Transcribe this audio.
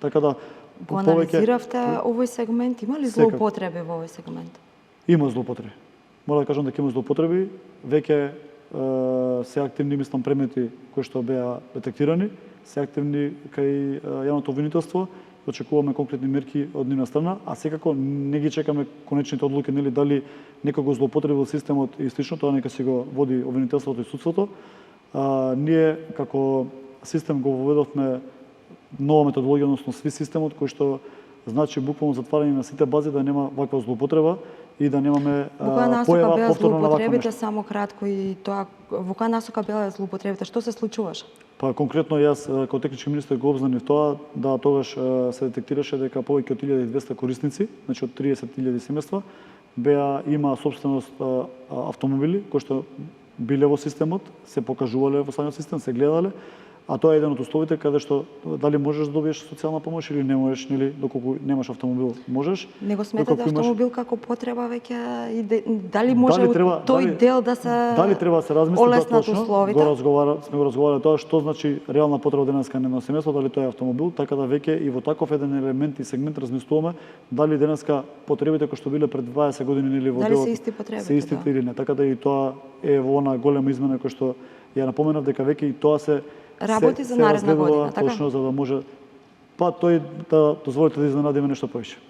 Така да Го анализиравте овој сегмент, има ли злоупотреби во овој сегмент? Има злоупотреби. Мора да кажам дека има злоупотреби. Веќе се активни мислам премети кои што беа детектирани, се активни кај јавното обвинителство. Очекуваме конкретни мерки од нивна страна, а секако не ги чекаме конечните одлуки, нели дали некој го злоупотребил системот и слично, тоа нека си го води обвинителството и судството. Ние како систем го воведовме нова методологија, односно SWIS системот, кој што значи буквално затварање на сите бази да нема ваква злоупотреба и да немаме појава повторно на вакво нешто. Само кратко и тоа, во која насока беа злоупотребите? Што се случуваше? Па конкретно јас како технички министер го обзнанив тоа да тогаш се детектираше дека повеќе од 1200 корисници, значи од 30.000 семејства, има собственост автомобили кои што биле во системот, се покажувале во самиот систем, се гледале. А тоа е еден од условите каде што дали можеш да добиеш социјална помош или не можеш, нели, доколку немаш автомобил, можеш. Него сметате автомобил како потреба веќе и дали може тој дел да се дали треба да се размисли точно? Сме го разговарале тоа што значи реална потреба денеска на едно семејство, дали тоа е автомобил, така да веќе и во таков еден елемент и сегмент размислуваме дали денеска потребите кои што биле пред 20 години нели во делот се истите или не. Така да и тоа е во она голема измена која што ја напоменав дека веќе и тоа се работи за наредна година, така? Точно за да може тој да дозволите да изненадиме нешто повеќе.